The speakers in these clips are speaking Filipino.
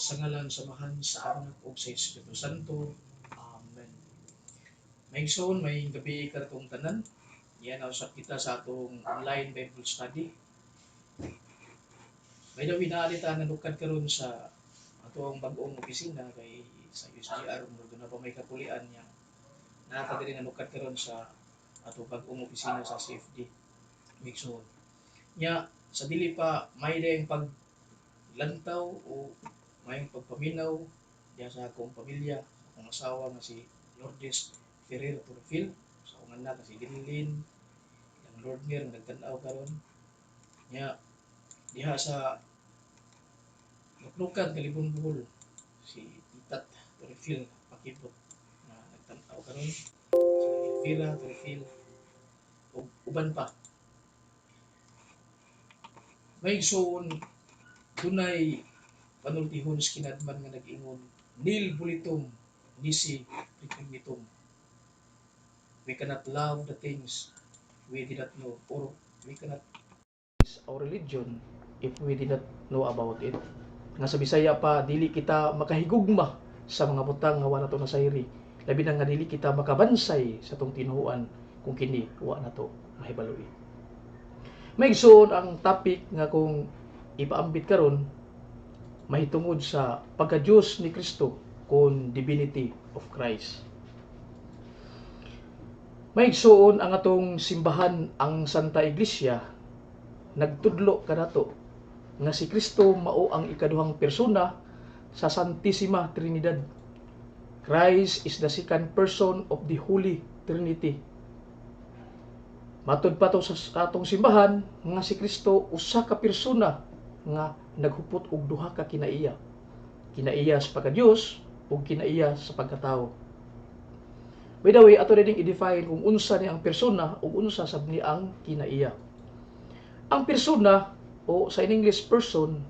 sa ngalan samahan sa Anak ug sa Espiritu Santo. Amen. Maigsoon, may gabi karatong tanan. Yan ang usap kita sa atong online Bible study. May daw inaalita na nukad karon sa atong bag-ong opisina kay sa USGR mo na pa may kapulian niya. Nakakadiri na nukad karon sa atong bag-ong opisina sa CFD. Maigsoon. Nya sa dili pa may dayang paglantaw o may pagpaminaw diya sa akong pamilya, akong asawa nga si Lourdes Ferrer Turfil, sa akong anak nga si Linlin, ang Lordner nga nagtan-aw karon. Nya diha sa Luklukan Kalibon Buhol si Titat Turfil Pakibot nga nagtan-aw karon, si Elvira Turfil ug uban pa. May igsoon dunay panultihon sa kinadman nga nag-ingon nil bulitom nisi primitum. We cannot love the things we did not know, or we cannot our religion if we did not know about it. Nga sa Bisaya pa, dili kita makahigugma sa mga butang nga wala to nasayri. Labi na nga dili kita makabansay sa tong tinuhuan kung kini wa na to mahibaloy. Maigsoon ang topic nga kung ipaambit karon mahitungod sa pagka-Diyos ni Kristo kung divinity of Christ. Maigsoon ang atong simbahan ang Santa Iglesia nagtudlo kanato nga si Kristo mao ang ikaduhang persona sa Santissima Trinidad. Christ is the second person of the Holy Trinity. Matud pa to sa atong simbahan nga si Kristo usa ka persona nga naghupot og duha ka kinaiya. Kinaiya sa pagka-Dios ug kinaiya sa pagkatao. By the way, ato rin i-define kung unsa ni ang persona ug unsa sab ni ang kinaiya. Ang persona o sa in English person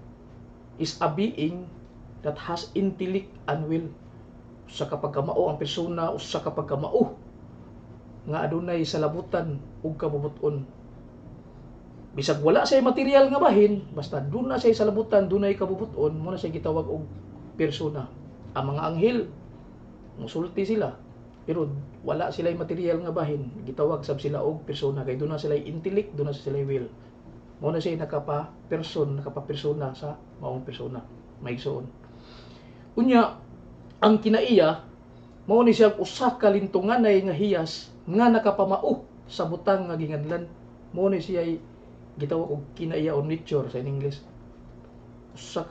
is a being that has intellect and will. Usa ka pagkamao ang persona, usa ka pagkamao nga adunay salabutan ug kabubuton. Bisag wala say material nga bahin, basta doon na say salabutan, dunay kabubuton, mo na siya gitawag og persona. Ang mga anghel, musulti sila, pero wala sila'y material nga bahin, gitawag sab sila og persona kay doon na sila'y intellect, doon na sila'y will. Mo na siya nakapapersona sa maong persona, maigsoon. Unya, ang kinaiya mao ni siya usa ka lintunganay nga hiyas nga nakapamao sa butang nga ginganlan. Mao ni siya gitawag og kinaiya o nature sa English. Usa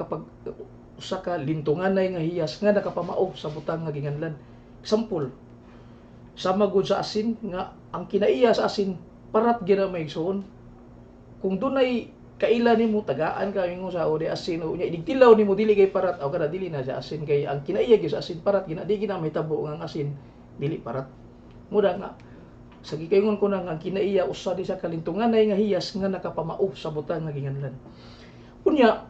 ka lintunganay nga hiyas nga nakapamao sa butang nga ginganlan. Example, sama gud sa asin nga ang kinaiya sa asin parat gyud maigsoon. Kung dunay kaila nimo tagaan ka ingon sa ode asin unya idigtilaw nimo dili kay parat o kada dili na sa asin kay ang kinaiya gyud sa asin parat gina di gina mahitabo nga ang asin dili parat. Muda nga sa gikaingon ko nang ang kinaiya usa di sa kalintunganay nga hiyas nga nakapamao sa butang nga ginganlan. Unya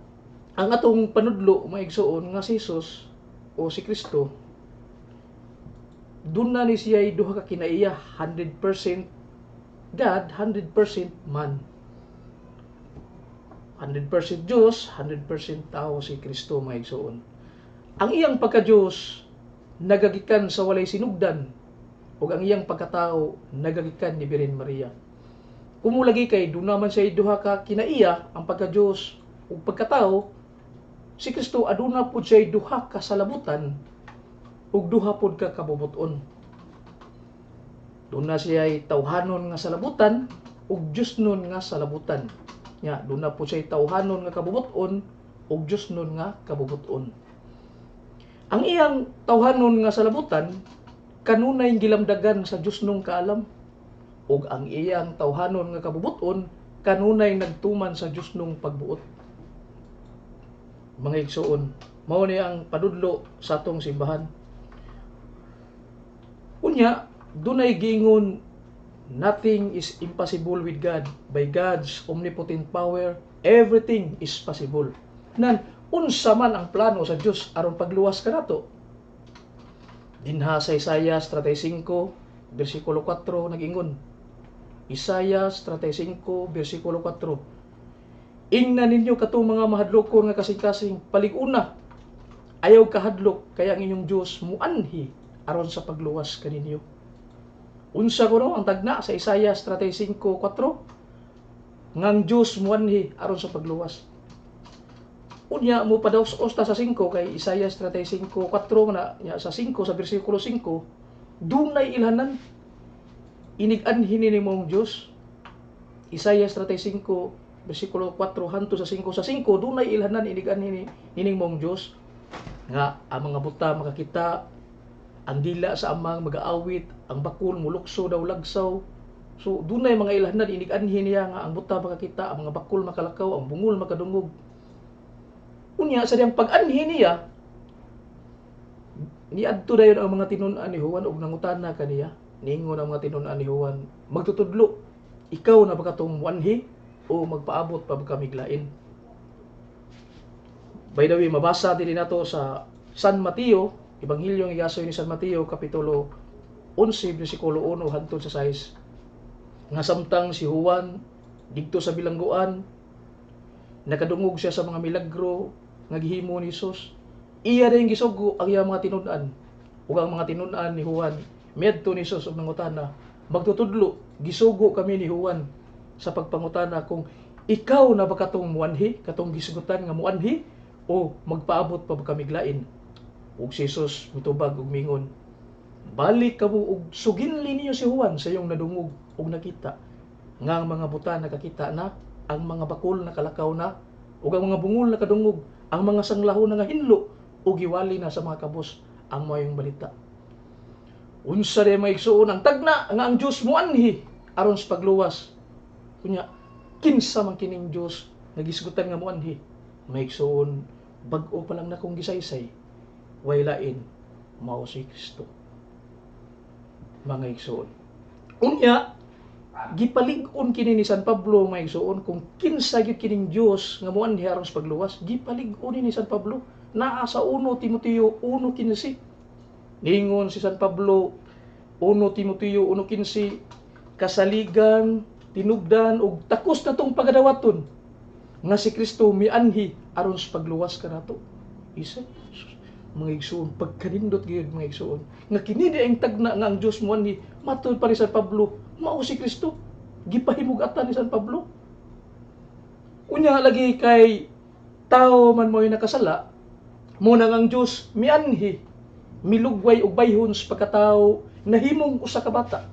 ang atong panudlo maigsoon nga si Jesus o si Kristo dun na ni siya duha ka kinaiya, 100% God, 100% man. 100% Diyos, 100% tao si Kristo maigsoon. Ang iyang pagka-Diyos nagagikan sa walay sinugdan ug ang iyang pagkatao nagagikan ni Birhen Maria. Umulagi kay dun naman siya duha ka kinaiya, ang pagka-Diyos ug pagkatao, si Kristo aduna pud siya duha ka salabutan ug duha pud ka kabubuton. Doon na siya tawhanon nga salabutan ug Dios nun nga salabutan. Nya, doon na po siya tawhanon nga kabubuton ug Dios nun nga kabubuton. Ang iyang tawhanon nga salabutan kanunay gilamdagan sa Dios nung kaalam ug ang iyang tawhanon nga kabubuton kanunay nagtuman sa Dios nung pagbuot. Mga igsoon, mao ni ang padudlo sa atong simbahan. Unya, dunay giingon nothing is impossible with God. By God's omnipotent power, everything is possible. Nan, unsa man ang plano sa Dios aron pagluwas kanato. Dinha sa Isaias 35, versikulo 4 nag-ingon. Isaias 35, versikulo 4. Ingnan ninyo katong mga mahadlokon nga kasing-kasing palig-una. ayaw kahadlok kaya ang inyong Dios muanhi aron sa pagluwas kaninyo. Unsa kuno ang tagna sa Isaiah 35:4 ngang Dios muanhi aron sa pagluwas. Unya mo padaos osta sa 5 kay Isaiah 35:4 na sa 5 sa bersikulo 5 dunay ilhanan inig-anhi ni mong Dios. Isaiah 35 bersikulo 4 hanto sa 5 dunay ilhanan inig-anhi ni mong Dios nga ang mga buta makakita, ang dila sa amang mag-aawit, ang bakul mulukso daw lagsaw. So dunay mga ilhanan inig-anhi niya nga ang buta makakita, ang mga bakul makalakaw, ang bungol makadungog. Unya sa diyang pag-anhi niya, niadto dayon ang mga tinun-an ni Juan ug nangutana kaniya. Ningon ang mga tinun-an ni Juan, magtutudlo, ikaw na ba katong muanhi o magpaabot pa ba kami glain? By the way, mabasa din nato sa San Mateo, Ebanghelyo ng Igasoy ni San Mateo, Kapitulo 11, versikulo 1 hangtod sa 6. Nga samtang si Juan didto sa bilangguan, nakadungog siya sa mga milagro nga gihimo ni Jesus. Iya rin gisugo ang iyang mga tinun-an. Ug ang mga tinun-an ni Juan, miadto ni Jesus og nangutana, magtutudlo, gisugo kami ni Juan sa pagpangutana kung ikaw na ba katong muanhi, katong gisugutan nga muanhi, o magpaabot pa ba kami glain? Ug si Jesus mitubag og mingon, balik kamo ug suginli niyo si Juan sa iyong nadungog ug nakita nga ang mga buta nakakita na, ang mga bakul nakalakaw na, ug ang mga bungol nakadungog, ang mga sanglahon na nga hinlo ug giwali na sa mga kabos ang mayong balita. Unsa day maigsuon ang tagna nga ang Dios muanhi aron sa pagluwas. Kunya kinsa man kining Dios nga gisgutan nga muanhi? Maigsuon bag-o pa lang na kong gisaysay, way lain mao si Kristo. Mga igsuon. Unya gipalig-on kini ni San Pablo maigsuon kung kinsa gyud kining Dios nga muanhi aron sa pagluwas. Gipalig-on ni San Pablo naa sa 1 Timoteo 1:15. Ningon si San Pablo 1 Timoteo 1:15, kasaligan, tinubdan ug takos na tong pagadawaton nga si Kristo mianhi aron sa pagluwas kanato. Isa mga igsuon, pagkanindot gyud mga igsuon nga kini di ang tagna nga ang Dios muanhi, matud pa ni San Pablo mao si Kristo. Gipahimug-atan ni San Pablo. Unya lagi kay tao man mo'y nakasala, muna ang Dios mianhi, milugway og bayhon sa pagkatao, nahimong usa ka bata.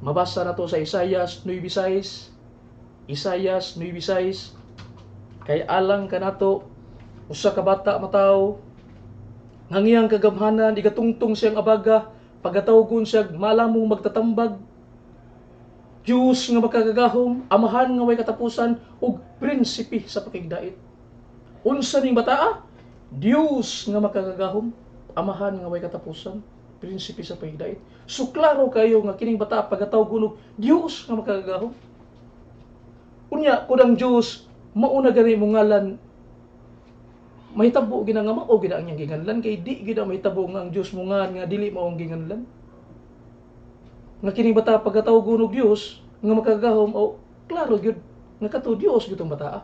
Mabasa nato sa Isaiah 9:6. Isaiah 9:6, kay alang kanato usa ka bata mataw ngangiyang kagamhanan igatungtong siyang abaga, pagatawgon siya malamong magtatambag. Diyos nga makagagahom, amahan nga way katapusan ug prinsipe sa pakigdait. Unsa ning bataa? Diyos nga makagagahom, amahan nga way katapusan, prinsipe sa pakigdait. So klaro kayo nga kining bata pagatawgon og Diyos nga makagagahom. Unya kudang Diyos mauna gani mo ngalan, mahitabo gina nga mao gina ang ginganlan, kay di gina mahitabo nga ang Dios mo nga dili mao ang ginganlan. Nga kining bata pagatawgon og Dios nga makagahom, o klaro gyud nga kato Dios gyud tong bata.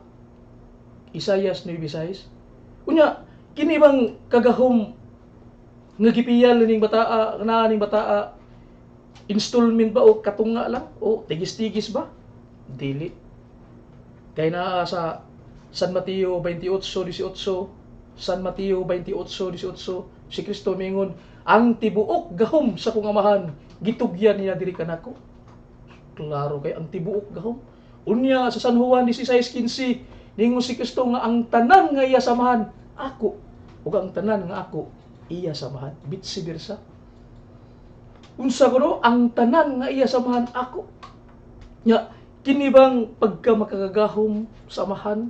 Isaiah 9:6. Unya kini bang kagahom nga gipiyal ning bata na ning bata installment ba o katunga lang o tigis-tigis ba? Dili. Kay naa sa San Mateo 28:18, San Mateo 28:18, si Kristo mingon, ang tibuok gahom sa kong amahan, gitugyan niya diri kanako. Klaro kay ang tibuok gahom. Unya sa San Juan 16:15, ningon si Kristo nga ang tanan nga iya samahan, ako. Ug ang tanan nga ako, iya samahan. Vice versa. Unsa kuno ang tanan nga iya samahan, ako. Nya kini bang pagka makagagahom samahan,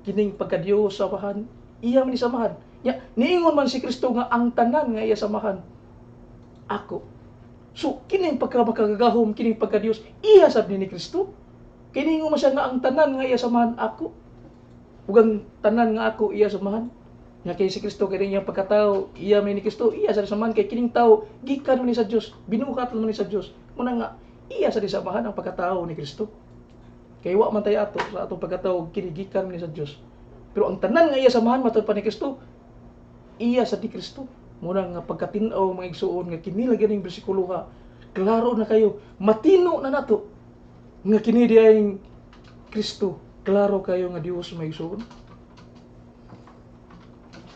kining pagkadios samahan, iya man ni samahan. Nya niingon man si Kristo nga ang tanan nga iya samahan, ako. So kining pagka makagagahom, kining pagkadios, iya sad ni Kristo. Kini ingon man siya nga ang tanan nga iya samahan, ako. Ug ang tanan nga ako iya samahan. Nga kay si Kristo kay niyang pagkatao, iya man ni Kristo, iya sa samahan kay kining tao gikan man ni sa Dios, binukat man ni sa Dios. Muna nga iya sa samahan ang pagkatao ni Kristo. Kay wa man tayo ato sa atong pagkatao kini gikan man ni sa Dios. Pero ang tanan nga iya samahan matud pa ni Kristo, iya sa di Kristo. Muna nga pagkatinaw mga igsuon nga kini lagi ning bersikulo ha. Klaro na kayo, matino na nato nga kini diayeng Kristo. Klaro kayo nga Dios mga igsuon.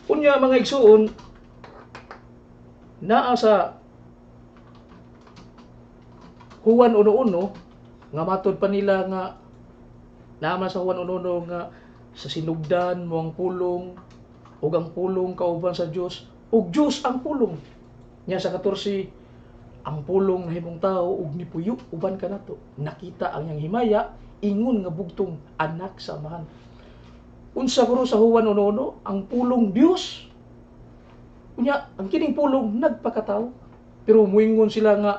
Unya mga igsuon, naa sa Juan 1:1 nga matod pa nila nga naman sa Juan 1:1 nga sa sinugdan mo ang pulong ug ang pulong kauban sa Dios ug Dios ang pulong. Nya sa 14, ang pulong nahimong tao ug nipuyo uban kanato. Nakita ang iyang himaya ingon nga bugtong anak sa amahan. Unsa guro sa Juan 1:1 ang pulong Dios. Unya ang kining pulong nagpakatao. Pero muingon sila nga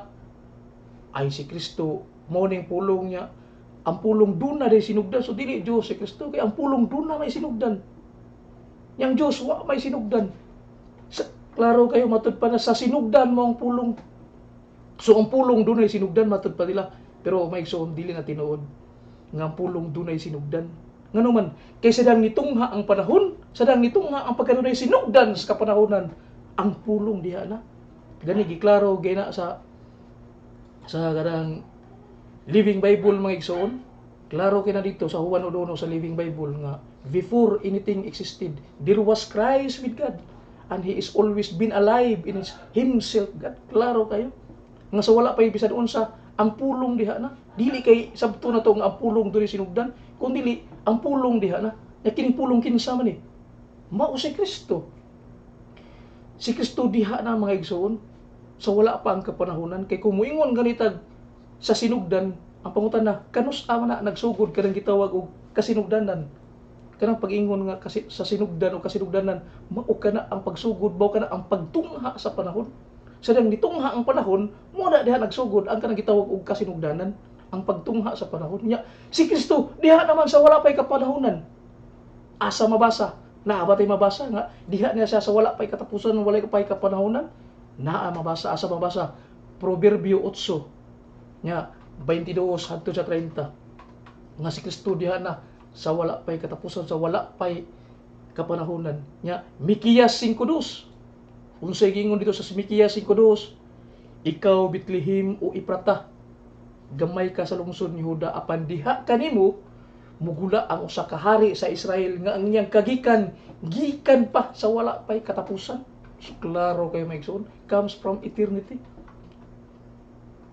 ay si Kristo mao ning pulong niya. Ang pulong duna day sinugdan, so dili Dios si Kristo kay ang pulong duna may sinugdan. Yang Dios wa may sinugdan. Klaro kayo matud pa na sa sinugdan mo ang pulong. So ang pulong dunay sinugdan matud pa nila. Pero may igsoon dili na tinuod nga ang pulong dunay sinugdan. Ngano man kay sadang nitungha ang panahon, sadang nitungha ang pagkanunay sinugdan sa kapanahonan, ang pulong diha na. Gani giklaro gina sa kadang Living Bible mga igsoon. Klaro kina dito sa Juan 1:1 sa Living Bible nga before anything existed, there was Christ with God and He is always been alive in Himself. God, klaro kayo. Nga sa wala pa bisan unsa ang pulong diha na. Dili kay sabto na to nga ang pulong diri sinugdan, kun dili ang pulong diha na. Ya kining pulong kinsa man ni? Mao si Kristo. Si Kristo diha na mga igsoon. Sa wala pa ang kapanahunan kay kung muingon ganitag sa sinugdan, ang pangutan na kanus ama na nagsugod kanang gitawag og kasinugdanan. Kanang pag-ingon nga kasi sa sinugdan o kasinugdanan, mao kana ang pagsugod, mao kana ang pagtungha sa panahon. Sadang nitungha ang panahon, mo na diha nagsugod ang kanang gitawag og kasinugdanan, ang pagtungha sa panahon niya. Si Kristo diha naman sa wala pay kapanahunan. Asa mabasa? Naa ba tay mabasa nga diha niya siya sa wala pay katapusan, wala pay kapanahunan? Naa mabasa, asa mabasa? Proverbio 8 nya 22 hangtod sa 30. Nga si Kristo diha na sa wala pay katapusan, sa wala pay kapanahunan. Nya Mikiyas 5:2. Unsay gingon dito sa Mikiyas 5:2? Ikaw Bethlehem o Epratah, gamay ka sa lungsod ni Huda, apan diha kanimo mugula ang usa ka hari sa Israel nga ang iyang kagikan gikan pa sa wala pay katapusan. So, klaro kayo maigsoon, comes from eternity.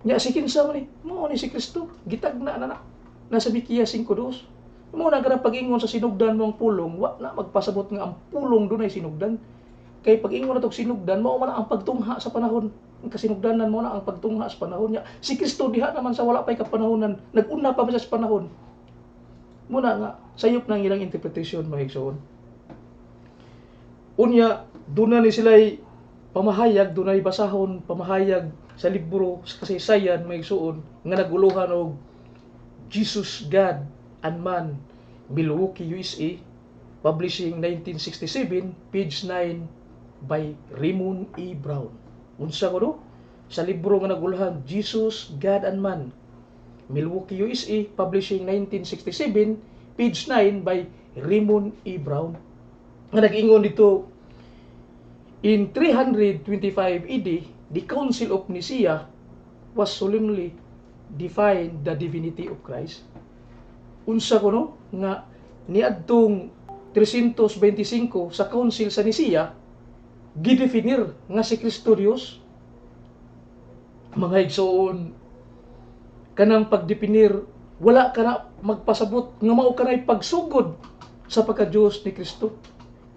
Nya si kinsa man ni? Mao ni si Kristo. Gitagna na nasa Mikiyas 5:2. Mo na gara pag-ingon sa sinugdan mo ang pulong, wa na magpasabot nga ang pulong dunay sinugdan. Kay pag-ingon na tog sinugdan, mao man ang pagtungha sa panahon. Ang kasinugdanan mo na ang pagtungha sa panahon niya. Si Kristo diha naman sa wala pay kapanahonan, nag-una pa man sa panahon. Muna nga sayop nang ilang interpretation mahigsoon. Unya duna ni sila'y pamahayag, dunay basahon pamahayag sa libro sa kasaysayan mahigsoon nga naguluhan og Jesus, God and Man, Milwaukee, USA, publishing 1967, page 9 by Raymond E. Brown. Unsa ko no? Sa libro nga naguluhan Jesus, God and Man, Milwaukee, USA, publishing 1967, page 9 by Raymond E. Brown. Nga nag-ingon dito, in 325 AD, the Council of Nicaea was solemnly defined the divinity of Christ. Unsa ko no? Nga niadtong 325 sa Council sa Nicaea, gidefinir nga si Kristo Dios. Mga igsoon, kanang pagdefinir, wala ka na magpasabot nga mao kanay pagsugod sa pagka-Diyos ni Kristo.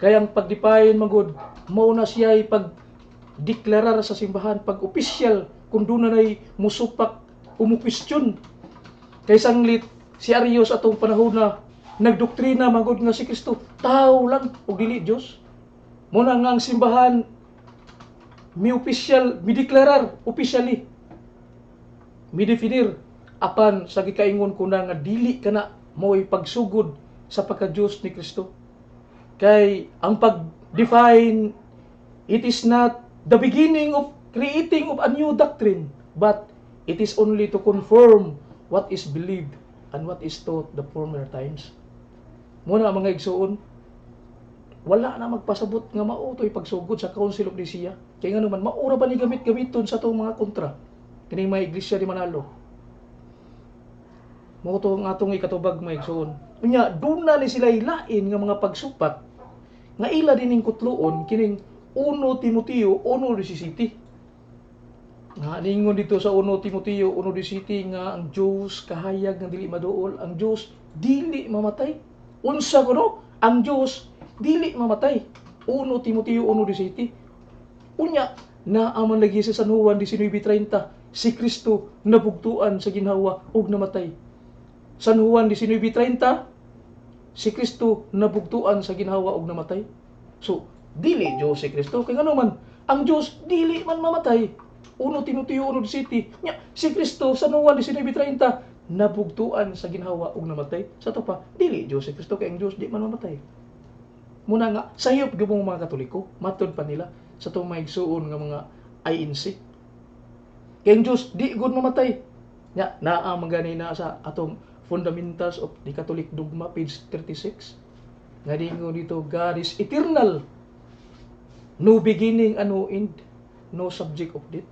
Kaya ang pag-define magod, mao na siya'y pag-deklarar sa simbahan, pag-opisyal, kung doon na na'y musupak, umukwestiyon. Kay sanglit, si Arius atong panahon na nagdoktrina magod nga si Kristo, tao lang, o dili Diyos. Muna nga ang simbahan, mi-deklarar, opisyali, mi-definir, apan sa gikaingon ko na nga dili ka na mo'y pagsugod sa pagka-Diyos ni Kristo. Kay ang pag-define, it is not the beginning of creating of a new doctrine, but it is only to confirm what is believed and what is taught the former times. Muna mga igsoon, wala na magpasabot nga mao toy pagsugod sa Council of Nicaea. Kay nga naman maura ba ni gamit-gamiton sa atong mga kontra kining mga iglesia di Manalo. Mao to nga atong ikatubag mga igsoon. Unya duna ni sila ilain nga mga pagsupat nga ila dining kutloon kining 1 Timoteo 1:17. Nga ningon dito sa 1 Timoteo 1:17 nga ang Dios kahayag nga dili maduol, ang Dios dili mamatay. Unsa kuno? Ang Dios dili mamatay. 1 Timoteo 1:17. Unya naaman lagi sa San Juan 19:30 si Kristo nabugtuan sa ginhawa ug namatay. San Juan 19:30 si Kristo nabugtuan sa ginhawa ug namatay. So dili Dios si Kristo kay ngano man ang Dios dili man mamatay. 1 Timoteo 1:17 nya si Kristo sa San Juan 19:30 nabugtuan sa ginhawa ug namatay. Sa to pa dili Dios si Kristo kay ang Dios di man mamatay. Muna nga sayop gyud mga Katoliko matud pa nila sa tong maigsuon nga mga INC. Kay ang Dios di gud mamatay. Nya naa magani na sa atong Fundamentals of the Catholic Dogma page 36. Nga dingon dito God is eternal. No beginning and no end. No subject of death.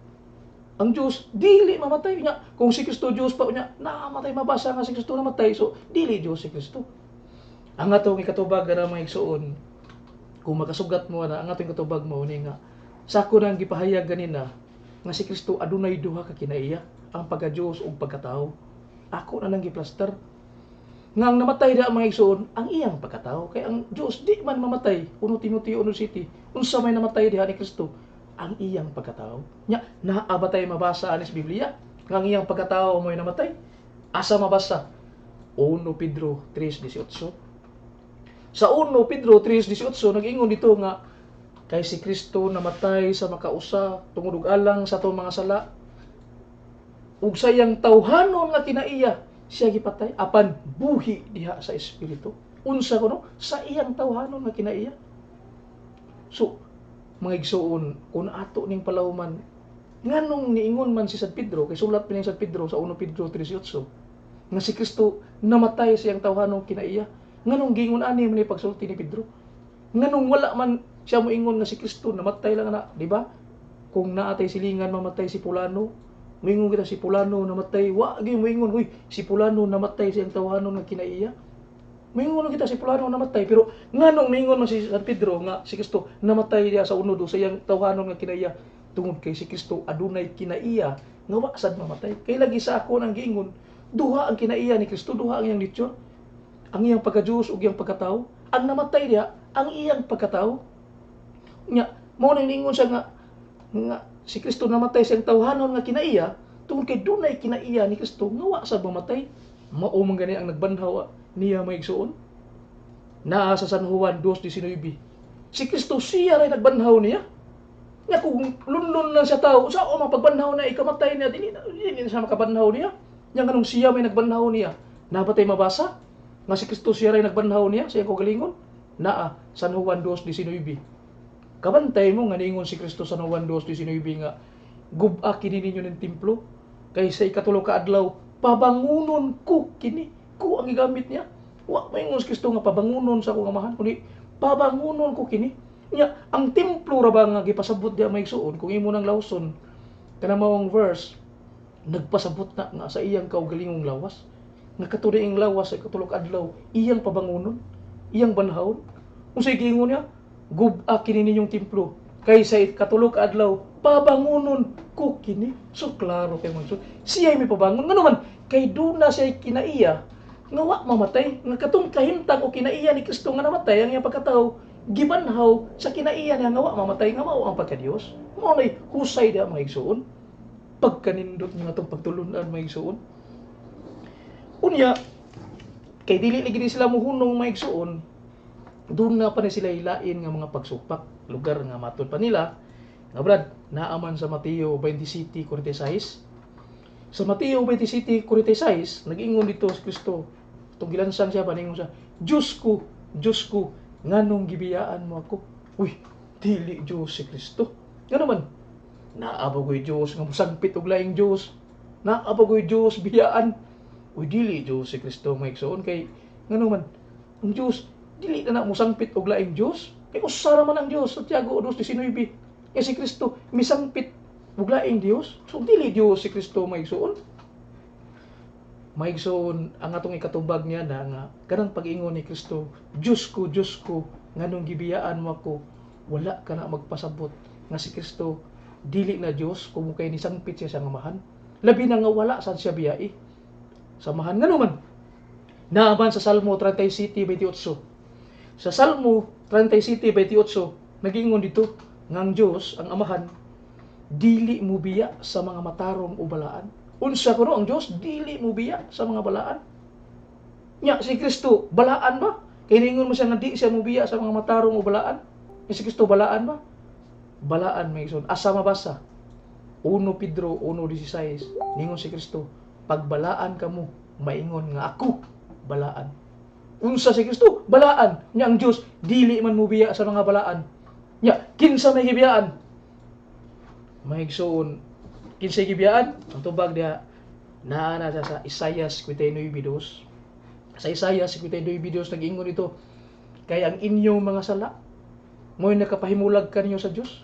Ang Dios dili mamatay nya. Kung si Kristo Dios pa nya namatay mabasa nga si Kristo namatay so dili Dios si Kristo. Ang atong ikatubag nga mga igsuon kung makasugat mo na ang atong ikatubag mo ni nga sako nang gipahayag ganina nga si Kristo adunay duha ka kinaiya, ang pagka-Dios ug pagkatao. Ako na nang giplaster. Nga ang namatay da mga igsuon ang iyang pagkatao kay ang Dios di man mamatay. 1 Timoteo 1:7. Unsa may namatay diha ni Kristo? Ang iyang pagkatao. Nya naa ba tay mabasa ani sa Biblia nga ang iyang pagkatao mo'y namatay? Asa mabasa? 1 Pedro 3:18. Sa 1 Pedro 3:18 nag-ingon dito nga kay si Kristo namatay sa makausa tungod og alang sa atong mga sala. Ug sayang tawhanon nga kinaiya siya gipatay apan buhi diha sa espiritu. Unsa kuno? Sa iyang tawhanon nga kinaiya. So mga igsuon kun ato ning palawman nganong niingon man si San Pedro kay sulat pining San Pedro sa 1 Pedro 3:18 nga si Kristo namatay sa iyang tawhanon kinaiya. Nganong gingon ani man ni pagsulti ni Pedro? Nganong wala man siya moingon nga si Kristo namatay lang na, di ba? Kung naatay silingan mamatay si Pulano, moingon kita si Pulano namatay, wa gyud moingon huy si Pulano namatay sa iyang tawhanon nga kinaiya. Moingon kita si Pulano namatay pero nganong moingon man si San Pedro nga si Kristo namatay diya sa unod sa iyang tawhanon nga kinaiya tungod kay si Kristo adunay kinaiya nga wa sad mamatay. Kay lagi sa ako nang giingon, duha ang kinaiya ni Kristo, duha ang iyang nature. Ang iyang pagka-Diyos ug iyang pagkatao. Ang namatay diya ang iyang pagkatao. Nya mao nang ningon siya nga si Kristo namatay sa iyang tawhanon nga kinaiya tungod kay dunay kinaiya ni Kristo nga wa sad mamatay. Mao man gani ang nagbanhaw niya may igsuon. Naa sa San Juan 2:19. Si Kristo siya ray nagbanhaw niya. Nya kung lundon lang sa tao, sa o mapagbanhaw na ikamatay niya dili na siya makabanhaw niya. Nya nganong siya may nagbanhaw niya. Nabatay mabasa nga si Kristo siya ray nagbanhaw niya sa iyang kaugalingon. Naa San Juan 2:19. Kabantay mo nga ningon si Kristo sa San Juan 2:19 nga gub-a kini ninyo ning templo kay sa ikatulo ka adlaw pabangunon ko kini. Ko ang gigamit niya. Wa maingon si Kristo nga pabangunon sa akong amahan kundi pabangunon ko kini. Nya ang templo ra ba nga gipasabot diha may igsuon kung imo nang lawson kana maong verse nagpasabot na nga sa iyang kaugalingong lawas nga katudiing lawas sa ikatulo ka adlaw iyang pabangunon, iyang banhawon. Unsay giingon niya? Gub-a kini ninyong templo kay sa ikatulo ka adlaw pabangunon ko kini. So klaro kay mga siya may pabangon ngano man kay duna siya kinaiya nga wa mamatay nga katong kahimtang o kinaiya ni Kristo nga namatay ang iyang pagkatao gibanhaw sa kinaiya niya nga wa mamatay nga mao ang pagka-Dios. Mao nay husay diha mga igsuon. Pagkanindot nga atong pagtulunan mga igsuon. Unya kay dili lagi sila mohunong mga igsuon. Doon na pa ni sila ilain nga mga pagsupak, lugar nga matod pa nila. Nga brad, naaman sa Mateo 27:46. Sa Mateo 27:46, nag-ingon dito si Kristo. Itong gilansan siya, paningon siya, Diyos ko, nganong gibiyaan mo ako? Uy, dili Diyos si Kristo. Nga naman, naabagoy Diyos, nga musagpit og laing Diyos. Naabagoy Diyos, biyaan. Uy, dili Diyos si Kristo, maigsoon kay, nga naman, ang Diyos, dili na musangpit og laing Dios. Kay usa ra man ang Dios, Santiago 2:19. Kay si Kristo misangpit ug laing Dios. So dili Dios si Kristo maigsoon. Maigsoon ang atong ikatubag niya na nga kanang pag-ingon ni Kristo, Diyos ko, nganong gibiyaan mo ako, wala ka na magpasabot nga si Kristo dili na Dios kung kay ni sangpit siya sa ngamahan. Labi na nga wala sad siya biyai. Samahan nga naman. Naaman sa Salmo 37:28. Sa Salmo 37:28, nag-ingon dito, ngang Dios, ang Amahan, dili mo biya sa mga matarong o balaan. Unsa kuno ang Dios, dili mo biya sa mga balaan. Nya si Kristo, balaan ba? Kay ningon mo siya nga di siya mo biya sa mga matarong o balaan. Si Kristo balaan ba? Balaan may ison. Asa mabasa? 1 Pedro 1:16. Ningon si Kristo, pagbalaan kamo, maingon nga ako balaan. Unsa si Kristo? Balaan. Nya ang Dios, dili man mo biya sa mga balaan. Nya kinsa may gibiyaan? Mahigsoon kinsay gibiyaan? Ang tubag diha naa na sa Isaiah 59:2. Sa Isaiah 59:2 nag-ingon dito, kay ang inyong mga sala mo'y nakapahimulag kaninyo sa Dios.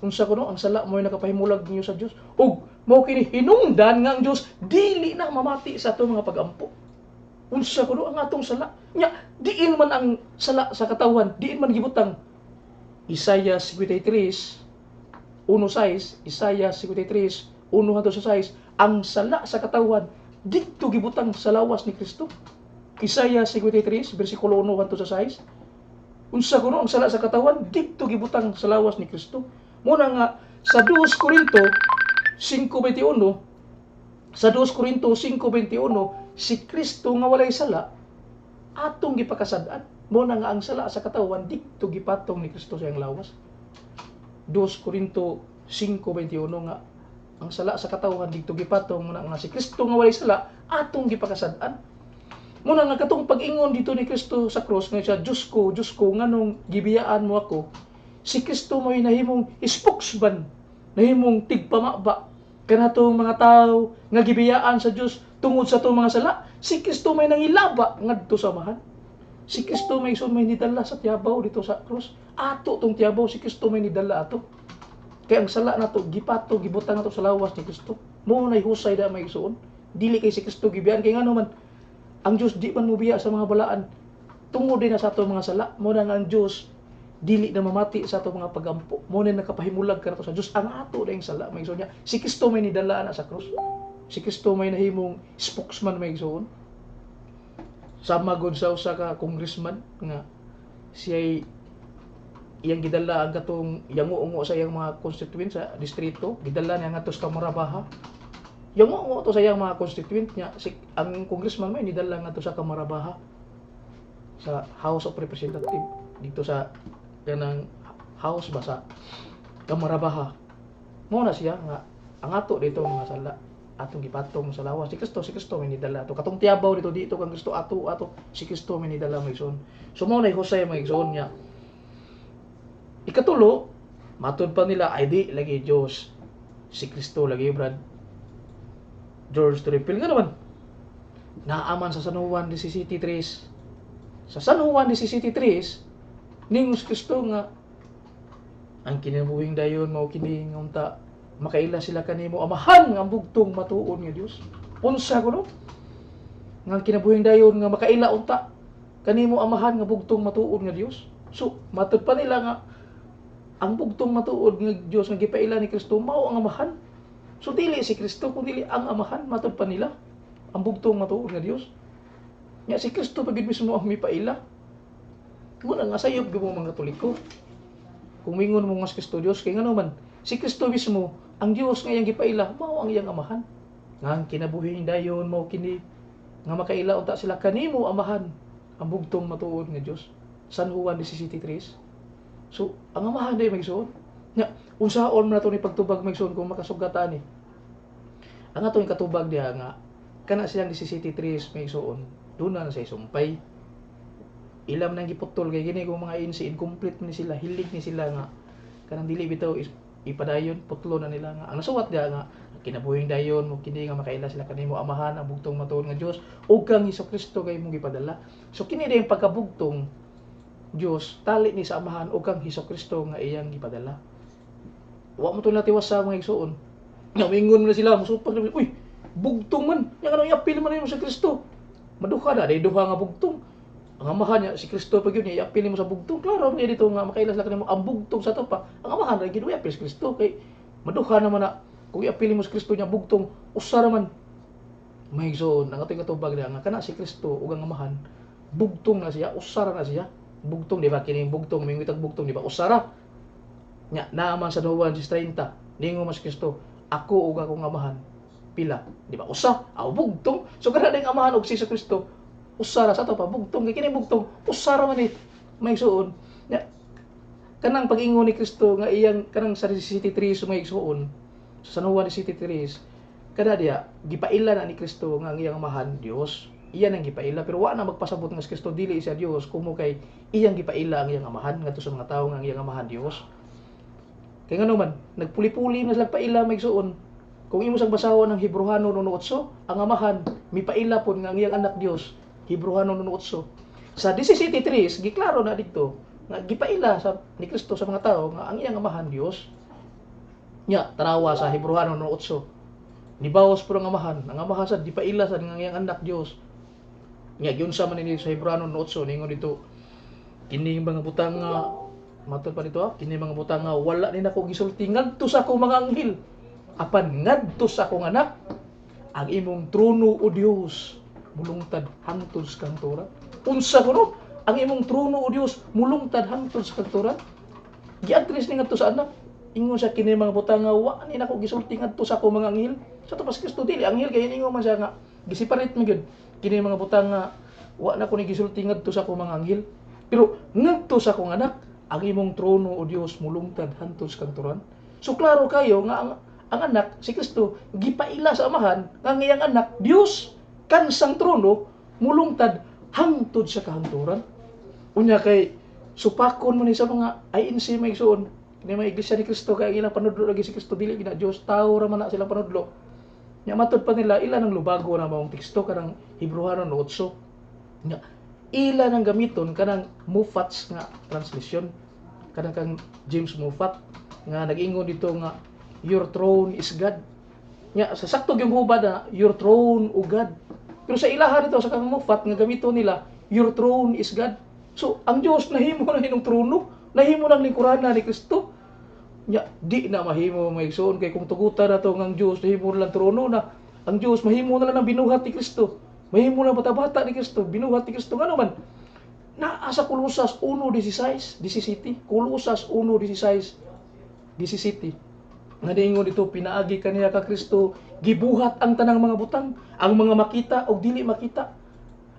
Unsa kuno ang sala mo'y nakapahimulag ninyo sa Dios. Ug mao kini hinungdan nga ang Dios dili na mamati sa atong mga pagampo. Unsa kuno ang atong sala? Nya diin man ang sala sa katawan, diin man gibutang. Isaiah 53:1-6, Isaiah 53:1-6, ang sala sa katawan didto gibutang sa lawas ni Kristo. Isaiah 53:1-6. Unsa kuno ang sala sa katawan didto gibutang sa lawas ni Kristo. Muna nga sa 2 Korinto 5:21, sa 2 Korinto 5:21, si Kristo nga walay sala atong gipakasad-an. Muna nga ang sala sa katawan didto gipatong ni Kristo sa iyang lawas. 2 Korinto 5:21 nga ang sala sa katawan didto gipatong muna nga si Kristo nga walay sala atong gipakasad-an. Muna nga katong pag-ingon dito ni Kristo sa cross nga siya, Diyos ko, nganong gibiyaan mo ako. Si Kristo mo'y nahimong spokesman, nahimong tigpamaba kanatong mga tao nga gibiyaan sa Dios tungod sa atong mga sala. Si Kristo may nangilaba ngadto sa amahan. Si Kristo may nidala sa tiyabaw dito sa cross. Ato tong tiyabaw si Kristo may nidala ato. Kaya ang sala nato gipato gibutang nato sa lawas ni Kristo. Mo nay husay da may igsoon. Dili kay si Kristo gibiyaan kay ngano man ang Dios di man mobiya sa mga balaan. Tungod din na sa ato mga sala. Mo na nga ang Dios dili na mamati sa ato mga pagampo. Mo na nakapahimulag ka nato sa Dios ang ato dayong sala may igsoon niya. Si Kristo may nidala na sa cross. Si Kristo may nahimong spokesman may igsoon. Sama gud sa usa ka congressman nga siya iyang gidala ang katong yango-ungo sa iyang mga constituent sa distrito, gidala niya ngadto sa Kamara Baha. Yango-ungo to sa iyang mga constituent niya, ang congressman may nidala ngadto sa Kamara Baha sa House of Representative dito sa kanang house ba sa Kamara Baha. Mo na siya nga ang ato dito mga sala atong gipatong sa lawas si Kristo may nidala to katong tiyabaw dito kang Kristo ato si Kristo may nidala may igsoon. So mao na Jose may igsoon niya. Ikatulo, matud pa nila ay di lagi Dios si Kristo lagi Brad George Trippel nga naman naaman sa San Juan 17:3. Sa San Juan 17:3 ning Kristo nga ang kinabuhing dayon mao kini nga unta makaila sila kanimo amahan nga bugtong matuon nga Dios. Unsa kuno? Nga kinabuhing dayon nga makaila unta kanimo amahan nga bugtong matuon nga Dios. So matud pa nila nga ang bugtong matuod nga Dios nga gipaila ni Kristo mao ang amahan. So dili si Kristo kundi ang amahan matud pa nila ang bugtong matuod nga Dios. Nya si Kristo pagid mismo ang mipaila. Muna nga sayop gyud mo mga Katoliko. Kung mingon mo nga si Kristo Dios kay ngano man si Kristo mismo ang Dios nga iyang gipaila mao ang iyang amahan. Nga ang kinabuhing dayon mao kini nga makaila unta sila kanimo amahan ang bugtong matuod nga Dios. San Juan 17:3. So ang amahan day magsuon. Nya unsaon man nato ni pagtubag magsuon kung makasugatan ni. Ang atong katubag diha nga kana siyang 17:3 magsuon. Duna na sa isumpay. Ilam nang giputol kay gini kung mga incomplete ni sila, hilig ni sila nga kanang dili bitaw ipadayon putlo na nila nga ang nasuwat diha nga kinabuhing dayon mo kini nga makaila sila kanimo amahan ang bugtong matuod nga Dios ug kang Hesukristo kay mong gipadala. So kini day pagkabugtong Dios tali ni sa amahan ug kang Hesukristo nga iyang gipadala. Wa mo to natiwas sa mga igsoon. Namingon mo na sila, musupag na, uy, bugtong man. Yang ano, iapil man mo sa Kristo. Maduha na, dahil duha nga bugtong. Ang amahan niya, si Kristo pag yun niya, iapil mo sa bugtong. Klaro, niya dito nga, makailas lang kanimo ang bugtong sa to pa. Ang amahan, rin gino, iapil sa Kristo. Kay, maduha naman na, kung iapil mo sa Kristo niya, bugtong, usara man. May igsoon, ang ating katubag niya, nga kana si Kristo, ug ang amahan, bugtong na siya, usara na siya. Bugtong, di ba? Kining bugtong, may ngitag bugtong, di ba? Usara. Nya, naaman sa Juan 30, ningo mas Kristo, ako ug akong amahan pila, di ba? Usa, bugtong. So kada ding amahan og si Kristo, usara sa to pa bugtong. Kay kini bugtong, usara man ni may suon. Nya, kanang pag-ingon ni Kristo nga iyang kanang sa 63 may suon. Sa San Juan 63, kada dia gipaila na ni Kristo nga ang iyang amahan Dios. Iyan ang gipaila pero wa na magpasabot nga si Kristo dili siya Dios kumo kay iyang gipaila ang iyang amahan ngadto sa mga tawo nga ang iyang amahan Dios. Kaya nga naman, nagpuli-puli na sila paila may suon. Kung imo sang basawan ng Hebrohano 1:8, ang amahan, mipaila po nga ang iyang anak Dios. Hebrohano 1:8. Sa 17:3, giklaro na dito, nga gipaila sa ni Kristo sa mga tao nga ang iyang amahan Dios. Nya, tanawa sa Hebrohano 1:8. Nibawas po ang amahan sa gipaila sa ang iyang anak Dios. Nya, giunsa man ni sa Hebrohano 1:8, ningon dito, kini mga butang matod pa dito, kini mga butang nga wala ni nako gisulti ngadto sa akong mga anghel. Apan ngadto sa akong anak, ang imong trono o Dios mulungtad hangtod sa kanturan. Unsa kuno? Ang imong trono o Dios mulungtad hangtod sa kanturan. Giadres ni ngadto sa anak. Ingon sa kini mga butang nga wala ni nako gisulti ngadto sa akong mga anghel. Sa to pas Kristo dili anghel kay ingon man siya nga gisiparit mi gud. Kini mga butang nga wala nako ni gisulti ngadto sa akong mga anghel. Pero ngadto sa akong anak, ang imong trono o Dios mulungtad hangtod sa kanturan. So klaro kayo nga ang anak si Kristo gipaila sa amahan nga ang iyang anak Dios kansang trono mulungtad hangtod sa kahanturan. Unya kay supakon man ni sa mga INC may igsoon ni mga iglesia ni Kristo kay ilang panudlo lagi si Kristo dili gina Dios tao ra man na silang panudlo. Nya matod pa nila ila nang lubago na maong teksto kanang Hebrohano 8. Nya ila nang gamiton kanang Moffat's nga translation kanang kang James Moffat nga nag-ingon dito nga your throne is God. Nya sa sakto gyud hubad na your throne o God. Pero sa ilaha dito sa kang Moffat nga gamiton nila your throne is God. So ang Dios nahimo na hinong trono, nahimo nang lingkuran ni Kristo. Nya di na mahimo maigsoon kay kung tugutan nato nga ang Dios nahimo na lang trono na ang Dios mahimo na lang binuhat ni Kristo. Mahimo na bata-bata ni Kristo, binuhat ni Kristo nga naman. Naa sa Kolosas 1:16, Kolosas 1:16, nga diingon dito, pinaagi kaniya ka Kristo, gibuhat ang tanang mga butang, ang mga makita o dili makita,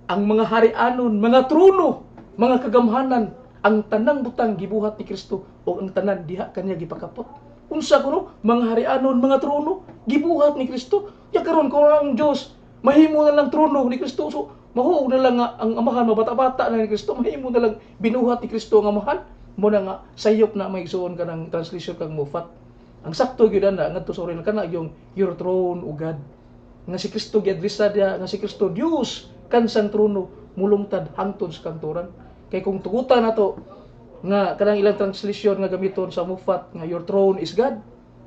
ang mga harianon, mga trono, mga kagamhanan, ang tanang butang gibuhat ni Kristo o ang tanan diha kaniya gipakapot. Unsa kuno? Mga harianon, mga trono, gibuhat ni Kristo. Ya karon ko ang Dios mahimo na lang trono ni Kristo. So, mahuog na lang nga ang amahan, mabata-bata na ni Kristo. Mahimo na lang binuhat ni Kristo ang amahan. Muna nga, sayop na may isuon ka ng translation kang Moffat. Ang sakto gyud na ngadto sa orin kana yung your throne o God. Nga si Kristo giadresa dia nga si Kristo Dios kansang trono mulungtad hangtod sa kanturan. Kay kung tugutan nato nga kanang ilang translation nga gamiton sa Moffat nga your throne is God.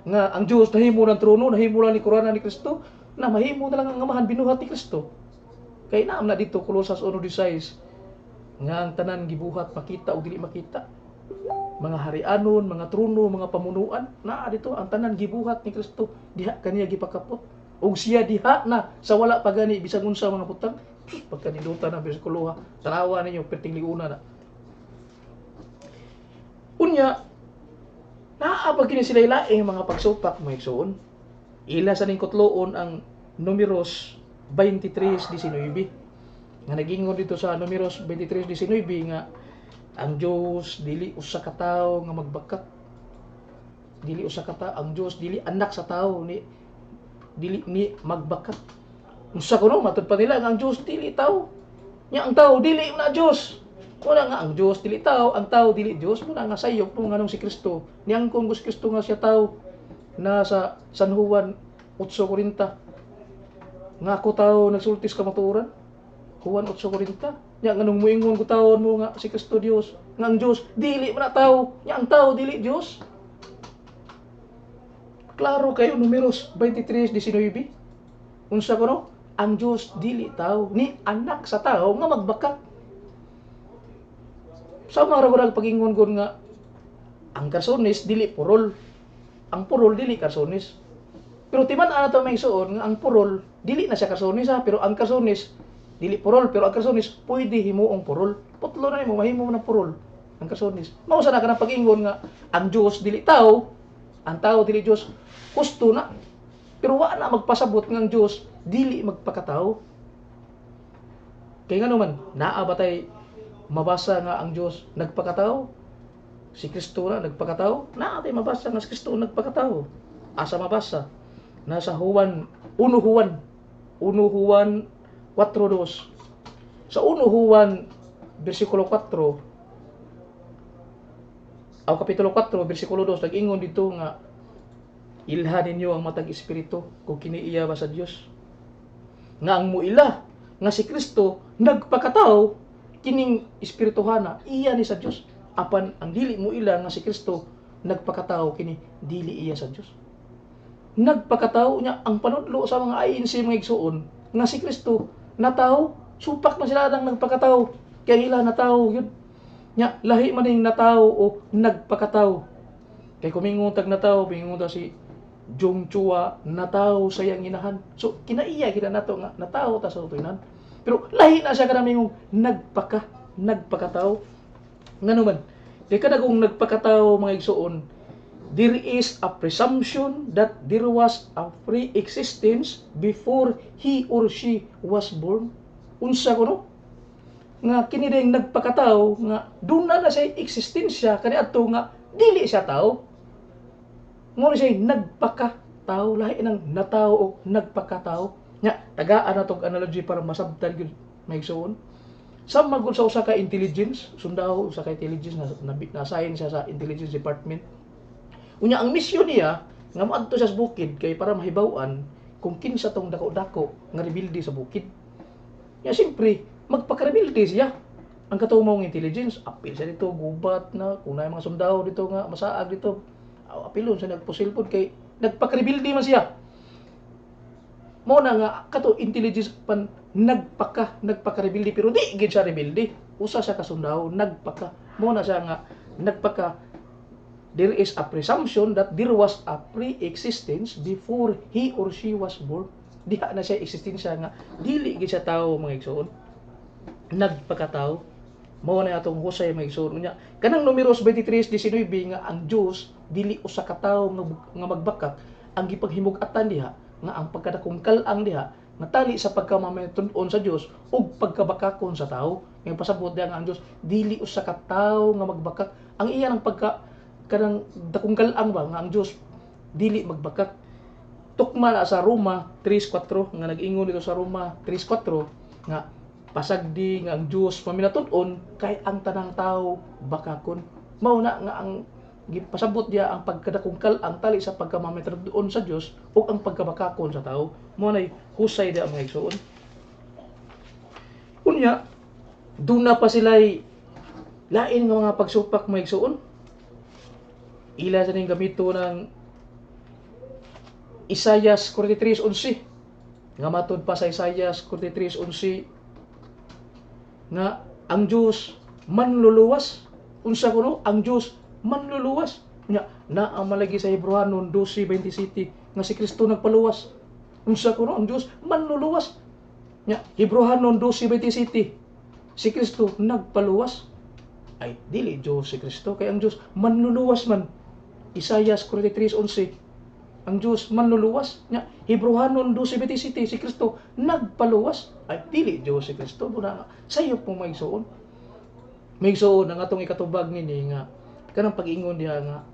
Nga ang Dios nahimo ng trono, nahimo lang ni kurana ni Kristo. Na mahimo na lang ang amahan binuhat ni Kristo. Kay naam na dito Kolosas 1:16 nga ang tanan gibuhat makita o dili makita. Mga harianon, mga trono, mga pamunuan, naa dito ang tanan gibuhat ni Kristo. Diha kaniya gipakapot. Og siya diha na sa wala pa gani bisag unsa mga butang. Pagkanilutan na bersikulo tanawa ninyo perting liuna na. Unya naa pa kini sila ilaing mga pagsupak may igsoon. Ila sa ning kutloon ang Numeros 23:19 nga nagingon dito sa Numeros 23:19 nga ang Dios dili usa ka tawo nga magbakat. Dili usa ka tawo, ang Dios dili anak sa tawo ni dili ni magbakat. Unsa kuno matud pa nila nga ang Dios dili tawo. Nya ang tawo dili na Dios. Wala nga ang Dios dili tawo, ang tawo dili Dios. Muna nga sayop mo nganong si Kristo. Niyang kung si Kristo nga siya tawo na sa San Juan 8:40 nga ako tao nagsultis kamatuoran. Juan 8:40 Nya nganong muingon ko taon mo nga si Kristo Dios, nga ang Dios dili man na tao, nya ang tao dili Dios. Klaro kayo Números 23:19. Unsa kuno? Ang Dios dili tao, ni anak sa tao nga magbakak. Sa mga pag-ingon kon nga ang karsones dili purol. Ang purol dili karsones. Pero timan-an nato may suon nga ang purol dili na siya karsones ha, pero ang karsones dili purol, pero ang karsones pwede himuong purol. Putlo na nimo mahimo ng purol ang karsones. Mao sa kanang pag-ingon nga ang Dios dili tao, ang tao dili Dios. Husto na. Pero wa na magpasabot nga ang Dios dili magpakatao. Kay nga naman naa ba tay mabasa nga ang Dios nagpakatao? Si Kristo na nagpakatao? Naa tay mabasa nga si Kristo nagpakatao. Asa mabasa? Nasa Juan 1 Juan 4:2. Sa 1 Juan bersikulo 4 o kapitulo 4 bersikulo 2 nag-ingon dito nga ilha ninyo ang matag espiritu kung kiniiya ba sa Dios. Nga ang muila nga si Kristo nagpakatao kining espirituhana iya ni sa Dios. Apan ang dili muila nga si Kristo nagpakatao kini dili iya sa Dios. Nagpakatao niya ang panudlo sa mga INC mga igsuon nga si Kristo na tao, supak na sila nang nagpakatao. Kaya ila na tao yun. Nya lahi man ning na tao o nagpakatao. Kay kumingon tag na tao, mingon ta si Jong Chua na tao sa iyang inahan. So kinaiya kita nato nga na tao ta sa utuinan. Pero lahi na siya kanang mingong nagpakatao. Ngano man, kay kada kung nagpakatao mga igsuon, there is a presumption that there was a pre-existence before he or she was born. Unsa kuno? Nga kini ding nagpakatao nga duna na siya eksistensya kaniadto nga dili siya tao. Mo siya nagpakatao, lahi nang natao o nagpakatao. Nya tagaan na tong analogy para masabtan gyud maigsuon. Sa magud sa usa ka intelligence, sundao usa ka intelligence na-assign siya sa intelligence department. Unya ang misyon niya nga moadto siya sa bukid kay para mahibaw-an kung kinsa tong dako-dako nga rebelde sa bukid. Ya siyempre magpaka-rebelde siya. Ang katumong intelligence, apil siya dito, gubat na, kung na mga sundao dito nga masaag dito, apilon siya nagpusilpod kay nagpaka-rebelde man siya. Mo na nga kato intelligence pan nagpaka-rebelde pero di gid siya rebelde. Usa siya ka sundao, nagpaka. Mo na siya nga nagpaka. There is a presumption that there was a pre-existence before he or she was born. Diha na siya eksistensya nga dili gid siya tao mga igsoon. Nagpakatao. Mao na atong husay mga igsoon nya. Kanang Números 23:19 nga ang Dios dili usa ka tawo nga magbakak, ang gipaghimug-atan diha nga ang pagkadakong kalang diha nga tali sa pagkamamatud-on sa Dios ug pagkabakakon sa tao. Nga pasabot diha nga ang Dios dili usa ka tawo nga magbakak. Ang iya ng kanang dakong kalang ba nga ang Dios dili magbakak. Tukma na sa Roma 3:4 nga nag-ingon dito sa Roma 3:4 nga pasagdi nga ang Dios paminatud-on kay ang tanang tao bakakon. Mao na nga ang gipasabot diya ang pagkadakong kalang tali sa pagkamamatud-on sa Dios ug ang pagkabakakon sa tao. Mao nay husay diya mga igsoon. Unya duna pa sila'y lain nga mga pagsupak mga igsoon. Ila sa ning gamito ng Isaias 43:11 nga matud pa sa Isaias 43:11 nga ang Dios manluluwas. Unsa kuno? Ang Dios manluluwas. Nya na ang malagi sa Hebrehanon 12:27 nga si Kristo nagpaluwas. Unsa kuno? Ang Dios manluluwas. Nya Hebrehanon 12:27 si Kristo nagpaluwas. Ay dili Dios si Kristo kay ang Dios manluluwas man. Isaias 43:11 ang Dios manluluwas. Nya Hebrehanon 12:27 si Kristo nagpaluwas. Ay dili Dios si Kristo buna sayop mo maigsuon. Maigsuon ang atong ikatubag nini nga kanang pag-ingon diha nga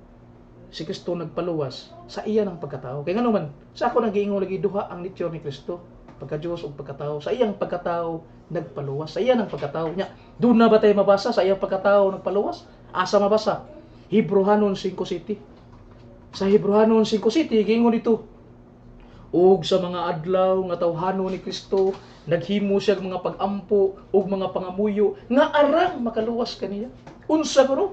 si Kristo nagpaluwas sa iya ng pagkatao. Kay ngano man sa ako nag-iingon lagi duha ang nature ni Kristo, pagka Dios ug pagkatao. Sa iyang pagkatao nagpaluwas, sa iya ng pagkatao nya. Doon na ba tayo mabasa sa iyang pagkatao nagpaluwas? Asa mabasa? Hebrehanon 5:7. Sa Hebrehanon 5:7 giingon dito, ug sa mga adlaw nga tawhano ni Kristo naghimo siya mga pagampo ug mga pangamuyo nga arang makaluwas kaniya. Unsa kuno?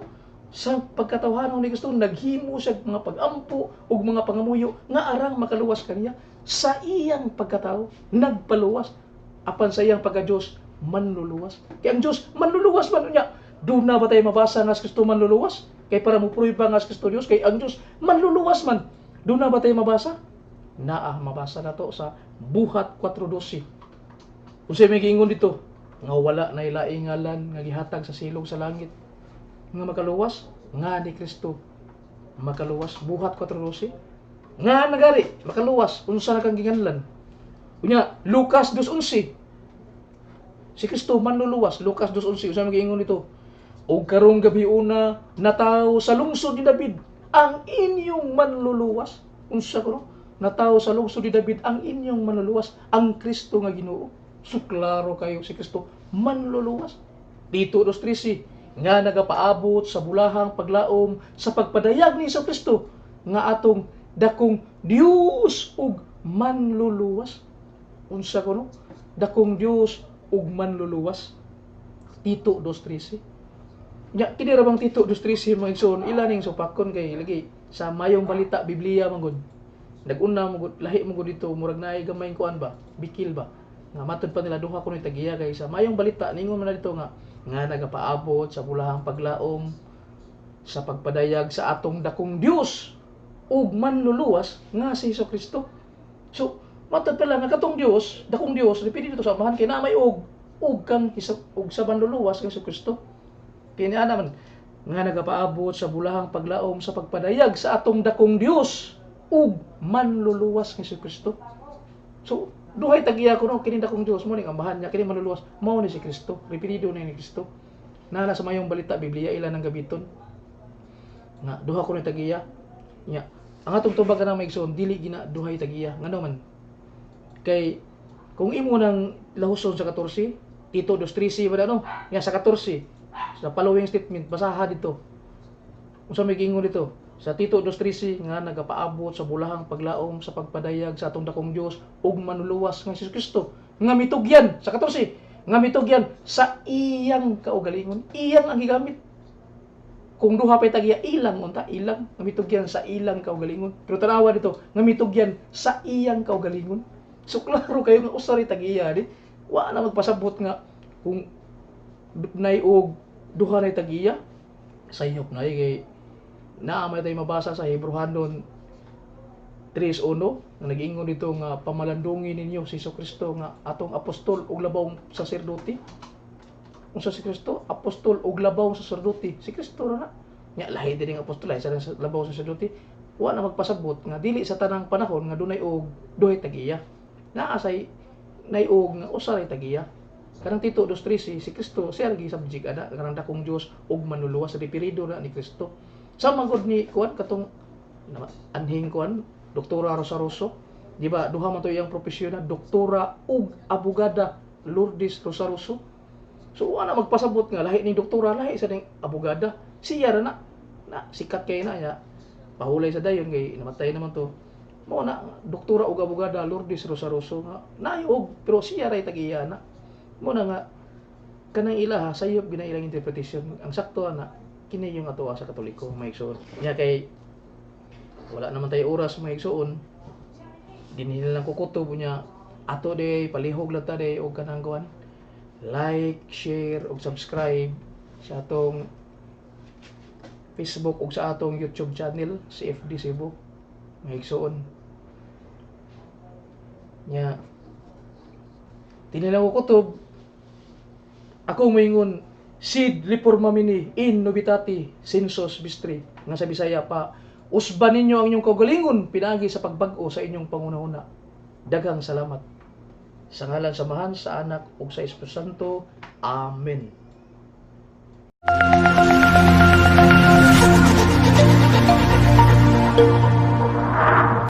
Sa pagkatawhano ni Kristo naghimo siya mga pagampo ug mga pangamuyo nga arang makaluwas kaniya. Sa iyang pagkatao nagpaluwas apan sa iyang pagka-Dios manluluwas. Kay ang Dios manluluwas man niya. Doon na ba tayo mabasa nga si Kristo manluluwas? Kay para mo prueba nga si Kristo Dios kay ang Dios manluluwas man. Doon na ba tayo mabasa? Naa mabasa na to sa Buhat 4:12. Unsay may giingon dito? Nga wala na ilaing ngalan nga gihatag sa silong sa langit nga makaluwas nga ni Kristo makaluwas. Buhat 4:12. Nga nagari makaluwas unsa na kang ginganlan? Unya Lucas 2:11. Si Kristo manluluwas. Lucas 2:11. Unsay may giingon dito? O karong gabi una natawo sa lungsod ni David ang inyong manluluwas. Unsa kuno? Natawo sa lungsod ni David ang inyong manluluwas, ang Kristo nga Ginoo. So klaro kayo si Kristo manluluwas. Tito 2:13 nga nagapaabot sa bulahang paglaom sa pagpadayag ni Kristo nga atong dakong Dios ug manluluwas. Unsa kuno? Dakong Dios ug manluluwas. Tito 2:13. Nya kini ra bang Tito 2:13 mga igsoon ila ning supakon kay lagi sa mayong balita Biblia man gud. Nag-una mo lahi mo gud dito murag naay gamay kuan ba? Bikil ba? Nga matud pa nila duha kuno tagiya kay sa mayong balita ningon man dito nga nagapaabot sa bulahang paglaom sa pagpadayag sa atong dakong Dios ug manluluwas nga si Kristo. So matud pa lang nga katong Dios, dakong Dios dipindi dito sa amahan kay na may ug kang ug sa manluluwas nga si Kristo. Kini ana man nga nagapaabot sa bulahang paglaom sa pagpadayag sa atong dakong Dios ug manluluwas ni Kristo. So duhay tagiya ko no kini dakong Dios mo ning ambahan niya kini manluluwas mao ni si Kristo. Repetido na ni Kristo. Nana sa mayong balita Biblia ila nang gabiton. Nga duha ko ni tagiya. Nya ang atong tubag na maigsoon dili gina duhay tagiya. Ngano man? Kay kung imo nang lahuson sa 14, Tito 2:13 ba no? Nya sa 14 sa following statement basaha dito. Unsa may giingon dito? Sa Tito 2:13 nga nagapaabot sa bulahang paglaom sa pagpadayag sa atong dakong Dios ug manluluwas nga si Kristo. Nga mitugyan sa 14, nga mitugyan sa iyang kaugalingon. Iyang ang gigamit. Kung duha pay tagiya ilang unta ilang nga mitugyan sa ilang kaugalingon. Pero tanawa dito nga mitugyan sa iyang kaugalingon. So klaro kayo nga usari tagiya di. Wa na magpasabot nga kung nay og duha na tagiya sayop na kay naamay tayo mabasa sa Hebrehanon 3:1 nga nag-ingon dito nga pamalandungin ninyo si Kristo nga atong apostol ug labawng saserdote. Unsa si Kristo? Apostol ug labawng saserdote. Si Kristo ra na. Nya lahi din ang apostol ay sa labawng saserdote. Wa na magpasabot nga dili sa tanang panahon nga dunay og duhay tagiya. Naa say nay og nga usa ray tagiya. Kanang Tito 2:13 si Kristo siya lagi subject ada kanang dakong Dios ug manluluwas sa reperido na ni Kristo. Sa magod ni kuan katong anhing kuan Doktora Rosaroso, di ba duha man to iyang propesyon na doktora ug abogada Lourdes Rosaroso. So ana magpasabot nga lahi ning doktora lahi sa ning abogada. Siya ra na sikat kay na ya. Pahulay sa dayon kay namatay naman to. Mo na doktora ug abogada Lourdes Rosaroso nga naayog pero siya ra tagiya na. Mo na nga kanang ilaha sayop gina ilang interpretation ang sakto na kini yung ato sa Katoliko maigsoon nya kay wala naman tayo oras maigsoon dinhi lang kukutob nya ato day palihog lang ta day og kanang kuan like, share ug subscribe sa atong Facebook ug sa atong YouTube channel si FD Cebu maigsoon nya tinilang kukutob ako moingon Sid reformamini in novitati sensus bistri nga sa Bisaya pa usban ninyo ang inyong kaugalingon pinagi sa pagbag-o sa inyong pangunahuna. Daghang salamat. Sa ngalan sa Amahan, sa Anak ug sa Espiritu Santo. Amen.